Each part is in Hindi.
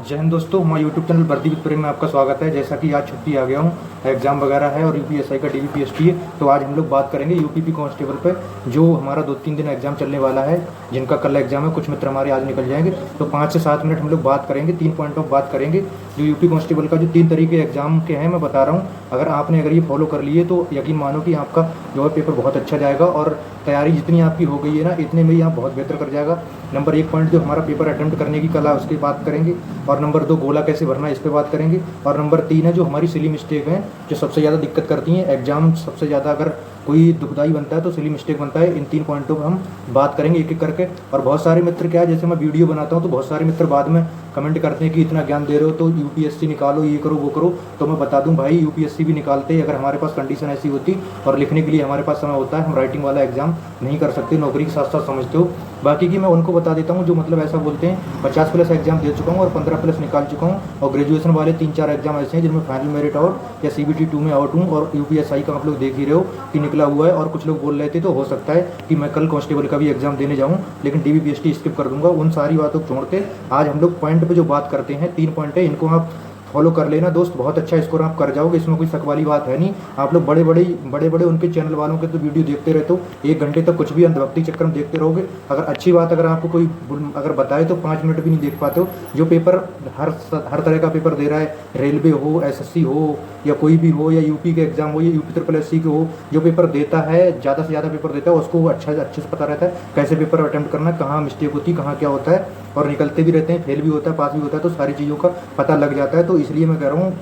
जय हिंद दोस्तों, हमारे यूट्यूब चैनल वर्दी विद प्रेम में आपका स्वागत है। जैसा कि आज छुट्टी आ गया हूँ, एग्जाम वगैरह है और यूपीएसआई का डीवीपीएसटी है, तो आज हम लोग बात करेंगे यूपीपी कांस्टेबल पे। जो हमारा 2-3 दिन एग्जाम चलने वाला है, जिनका कल एग्जाम है, कुछ मित्र हमारे आज निकल जाएंगे, तो 5 से 7 मिनट हम लोग बात करेंगे। 3 पॉइंट ऑफ बात करेंगे जो यूपी कांस्टेबल का जो 3 तरीके एग्जाम के हैं, मैं बता रहा हूँ। अगर ये फॉलो कर लिए तो यकीन मानो कि आपका जो है पेपर बहुत अच्छा जाएगा और तैयारी जितनी आपकी हो गई है ना, इतने में ही आप बहुत बेहतर कर जाएगा। नंबर 1 पॉइंट जो हमारा पेपर अटेम्प्ट करने की कला है, उसकी बात करेंगे। और नंबर 2 गोला कैसे भरना है, इस पर बात करेंगे। और नंबर 3 है जो हमारी सिली मिस्टेक है, जो सबसे ज़्यादा दिक्कत करती हैं एग्जाम। सबसे ज़्यादा अगर कोई दुखदाई बनता है तो सिली मिस्टेक बनता है। इन 3 पॉइंटों पर हम बात करेंगे एक एक करके। और बहुत सारे मित्र क्या है, जैसे मैं वीडियो बनाता हूँ तो बहुत सारे मित्र बाद में कमेंट करते हैं कि इतना ज्ञान दे रहे हो तो यूपीएससी निकालो, ये करो वो करो। तो मैं बता दूं भाई, यूपीएससी भी निकालते हैं अगर हमारे पास कंडीशन ऐसी होती और लिखने के लिए हमारे पास समय होता है। हम राइटिंग वाला एग्जाम नहीं कर सकते, नौकरी के साथ साथ समझते हो। बाकी की मैं उनको बता देता हूँ जो मतलब ऐसा बोलते हैं 50+ एग्जाम दे चुका हूँ और 15+ निकाल चुका हूँ। और ग्रेजुएशन वाले 3-4 एग्जाम ऐसे हैं जिनमें फाइनल मेरिट आउट या CBT 2 में आउट हूँ। और यूपीएसआई का आप लोग देख ही रहे हो कि निकला हुआ है। और कुछ लोग बोल रहे थे तो हो सकता है कि मैं कल कांस्टेबल का भी एग्जाम देने जाऊँ, लेकिन डीवीपीएसटी स्किप कर दूंगा। उन सारी बातों को छोड़ के आज हम लोग पॉइंट पे जो बात करते हैं, 3 पॉइंट है, इनको आप फॉलो कर लेना दोस्त। बहुत अच्छा स्कोर आप कर जाओगे, इसमें कोई शक वाली बात है नहीं। आप लोग बड़े बड़े उनके चैनल वालों के तो वीडियो देखते रहते हो, 1 घंटे तक कुछ भी अंधभक्ति चक्कर में देखते रहोगे। अगर अच्छी बात अगर आपको कोई अगर बताए तो 5 मिनट भी नहीं देख पाते हो। जो पेपर हर तरह का पेपर दे रहा है, रेलवे हो, SSC हो या कोई भी हो, या यूपी के एग्जाम हो या यूपी SSC के हो, जो पेपर देता है, ज़्यादा से ज़्यादा पेपर देता है, उसको अच्छे से पता रहता है कैसे पेपर अटेम्प्ट करना है, कहाँ मिस्टेक होती है, कहाँ क्या होता है। और निकलते भी रहते हैं, फेल भी होता है, पास भी होता है, तो सारी चीज़ों का पता लग जाता है। तो इसलिए मैं कह रहा हूँ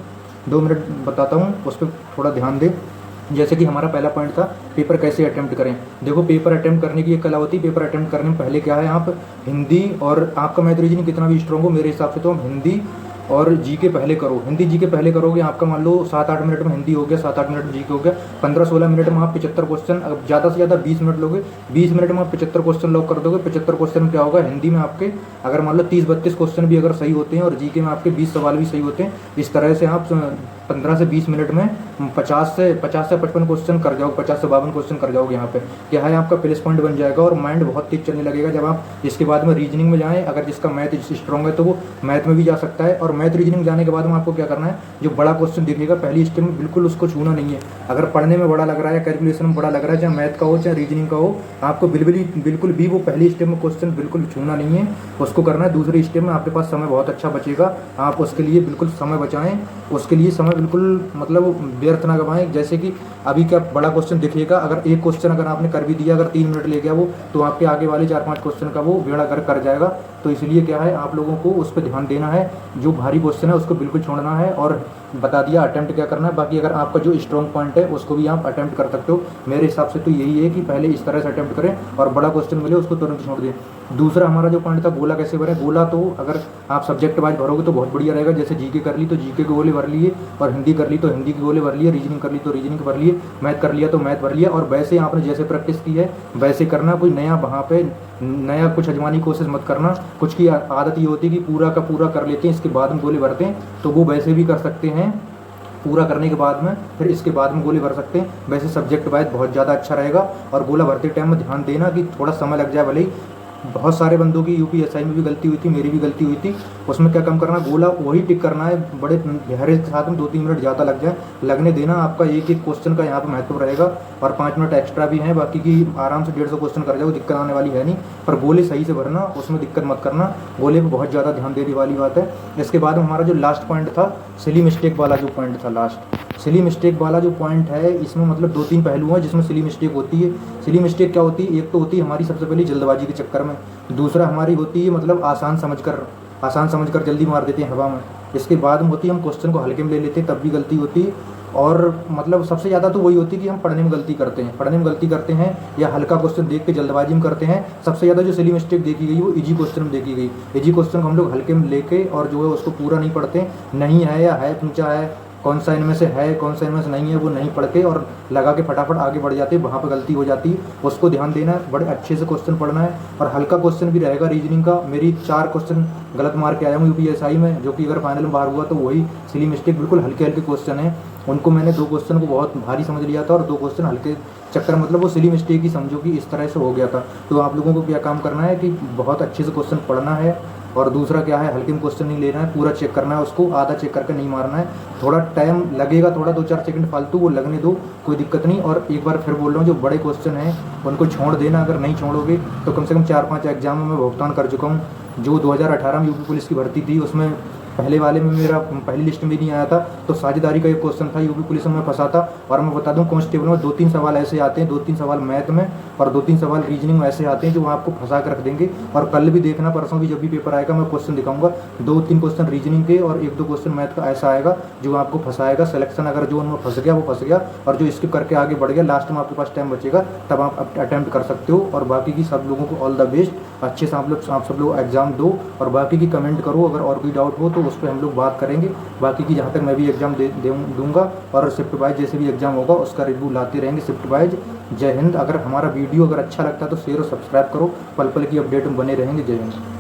2 मिनट बताता हूँ, उस पर थोड़ा ध्यान दें। जैसे कि हमारा पहला पॉइंट था पेपर कैसे अटेम्प्ट करें। देखो, पेपर अटेम्प्ट करने की एक कला होती है। पेपर अटेम्प्ट करने में पहले क्या है, आप हिंदी और आपका मैथ रीजनिंग कितना भी स्ट्रॉन्ग हो, मेरे हिसाब से तो हम हिंदी और जीके पहले करो। हिंदी जीके पहले करोगे, आपका मान लो 7-8 मिनट में हिंदी हो गया, 7-8 मिनट में जीके हो गया, 15-16 मिनट में आप 75 क्वेश्चन, ज़्यादा से ज़्यादा 20 मिनट लोगे, 20 मिनट में आप 75 क्वेश्चन लॉक कर दोगे। 75 क्वेश्चन में क्या होगा, हिंदी में आपके अगर मान लो 30-32 क्वेश्चन भी अगर सही होते हैं और जीके में आपके 20 सवाल भी सही होते हैं, इस तरह से आप 15 से 20 मिनट में 50 से 55 क्वेश्चन कर जाओगे, 50 से 52 क्वेश्चन कर जाओगे। यहाँ पे क्या है, आपका प्लस पॉइंट बन जाएगा और माइंड बहुत तेज चलने लगेगा। जब आप इसके बाद में रीजनिंग में जाएँ, अगर जिसका मैथ स्ट्रॉन्ग है तो वो मैथ में भी जा सकता है। और मैथ रीजनिंग जाने के बाद में आपको क्या करना है, जो बड़ा क्वेश्चन दिखेगा पहली स्टेप में, बिल्कुल उसको छूना नहीं है। अगर पढ़ने में बड़ा लग रहा है, कैलकुलेशन में बड़ा लग रहा है, चाहे मैथ का हो चाहे रीजनिंग का हो, आपको बिल्कुल भी वो पहली स्टेप में क्वेश्चन बिल्कुल छूना नहीं है, उसको करना है। दूसरी स्टेप में आपके पास समय बहुत अच्छा बचेगा, आप उसके लिए बिल्कुल समय बचाएं, उसके लिए समय बिल्कुल मतलब व्यर्थ ना गवाएं। जैसे कि अभी क्या बड़ा क्वेश्चन दिखेगा, अगर एक क्वेश्चन अगर आपने कर भी दिया, अगर 3 मिनट ले गया वो, तो आपके आगे वाले 4-5 क्वेश्चन का वो बेड़ा कर जाएगा। तो इसलिए क्या है, आप लोगों को उस पर ध्यान देना है। जो भारी क्वेश्चन है उसको बिल्कुल छोड़ना है। और बता दिया अटेम्प्ट क्या करना है। बाकी अगर आपका जो स्ट्रॉन्ग पॉइंट है उसको भी आप अटेम्प्ट कर सकते हो। मेरे हिसाब से तो यही है कि पहले इस तरह से अटेम्प्ट करें और बड़ा क्वेश्चन मिले उसको तुरंत छोड़ दें। दूसरा हमारा जो पॉइंट था, गोला कैसे भरें। गोला तो अगर आप सब्जेक्ट वाइज भरोगे तो बहुत बढ़िया रहेगा। जैसे जीके कर ली तो जीके के गोले भर लिए, और हिंदी कर ली तो हिंदी के गोले भर लिए, रीजनिंग कर ली तो रीजनिंग भर लिए, मैथ कर लिया तो मैथ भर लिया। और वैसे आपने जैसे प्रैक्टिस की है वैसे करना। कोई नया वहाँ पे नया कुछ अजमाने की कोशिश मत करना। कुछ की आदत ये होती है कि पूरा का पूरा कर लेते हैं, इसके बाद में गोले भरते हैं, तो वो वैसे भी कर सकते हैं। पूरा करने के बाद में फिर इसके बाद में गोले भर सकते हैं। वैसे सब्जेक्ट वाइज बहुत ज़्यादा अच्छा रहेगा। और गोला भरते टाइम में ध्यान देना कि थोड़ा समय लग जाए, भले ही बहुत सारे बंदों की यूपीएसआई में भी गलती हुई थी, मेरी भी गलती हुई थी। उसमें क्या कम करना, गोला वही टिक करना है, बड़े गहरे के साथ में 2-3 मिनट ज़्यादा लग जाए, लगने देना। आपका एक क्वेश्चन का यहाँ पर महत्व रहेगा और 5 मिनट एक्स्ट्रा भी हैं। बाकी की आराम से 150 क्वेश्चन कर जाओ, दिक्कत आने वाली है नहीं। पर गोले सही से भरना, उसमें दिक्कत मत करना। गोले पर बहुत ज़्यादा ध्यान देने वाली बात है। इसके बाद हमारा जो लास्ट पॉइंट था, सिली मिस्टेक वाला जो पॉइंट था, लास्ट सिली मिस्टेक वाला जो पॉइंट है, इसमें मतलब 2-3 पहलू हैं जिसमें सिली मिस्टेक होती है। सिली मिस्टेक क्या होती है, एक तो होती है हमारी सबसे पहले जल्दबाजी के चक्कर में। दूसरा हमारी होती है मतलब आसान समझकर जल्दी मार देते हैं हवा में। इसके बाद में होती है हम क्वेश्चन को हल्के में ले लेते हैं, तब भी गलती होती है। और मतलब सबसे ज़्यादा तो वही होती है कि हम पढ़ने में गलती करते हैं या हल्का क्वेश्चन देख के जल्दबाजी में करते हैं। सबसे ज़्यादा जो सिली मिस्टेक देखी गई वो इजी क्वेश्चन में देखी गई। इजी क्वेश्चन को हम लोग हल्के में लेके और जो है उसको पूरा नहीं पढ़ते, नहीं है या है पूछा है, कौन सा इनमें से है कौन सा इनमें से नहीं है, वो नहीं पढ़ के और लगा के फटाफट आगे बढ़ जाते हैं, वहाँ पर गलती हो जाती है। उसको ध्यान देना है, बड़े अच्छे से क्वेश्चन पढ़ना है। और हल्का क्वेश्चन भी रहेगा रीजनिंग का। मेरी 4 क्वेश्चन गलत मार के आया हूँ यूपीएसआई में, जो कि अगर फाइनल में बाहर हुआ तो वही सिली मिस्टेक, बिल्कुल हल्के क्वेश्चन है। उनको मैंने 2 क्वेश्चन को बहुत भारी समझ लिया था और 2 क्वेश्चन हल्के चक्कर, मतलब वो सिली मिस्टेक ही समझो कि इस तरह से हो गया था। तो आप लोगों को क्या काम करना है कि बहुत अच्छे से क्वेश्चन पढ़ना है और दूसरा क्या है, हल्के में क्वेश्चन नहीं लेना है, पूरा चेक करना है उसको, आधा चेक करके नहीं मारना है। थोड़ा टाइम लगेगा, थोड़ा 2-4 सेकंड फालतू, वो लगने दो, कोई दिक्कत नहीं। और एक बार फिर बोल रहा हूँ, जो बड़े क्वेश्चन हैं उनको छोड़ देना, अगर नहीं छोड़ोगे तो कम से कम 4-5 एग्जाम में मैं भुगतान कर चुका हूँ। जो 2018 में यूपी पुलिस की भर्ती थी उसमें पहले वाले में मेरा पहली लिस्ट में नहीं आया था, तो साझेदारी का एक क्वेश्चन था, यूपी पुलिस में फंसा था। और मैं बता दूं, कांस्टेबल में 2-3 सवाल ऐसे आते हैं, 2-3 सवाल मैथ में और 2-3 सवाल रीजनिंग में ऐसे आते हैं जो वहाँ आपको फंसा कर रख देंगे। और कल भी देखना, परसों भी जब भी पेपर आएगा मैं क्वेश्चन दिखाऊंगा, 2-3 क्वेश्चन रीजनिंग के और 1-2 क्वेश्चन मैथ का ऐसा आएगा जो आपको फंसाएगा। सिलेक्शन अगर जो उनमें फंस गया वो फंस गया, और जो स्किप करके आगे बढ़ गया, लास्ट में आपके पास टाइम बचेगा, तब आप अटैम्प्ट कर सकते हो। और बाकी की सब लोगों को ऑल द बेस्ट, अच्छे से आप सब लोग एग्जाम दो। और बाकी की कमेंट करो, अगर और कोई डाउट हो तो उस पर हम लोग बात करेंगे। बाकी की जहाँ तक मैं भी एग्जाम दूंगा, और शिफ्ट वाइज जैसे भी एग्जाम होगा उसका रिव्यू लाते रहेंगे शिफ्ट वाइज। जय हिंद। अगर हमारा वीडियो अगर अच्छा लगता है तो शेयर और सब्सक्राइब करो, पल पल की अपडेट में बने रहेंगे। जय हिंद।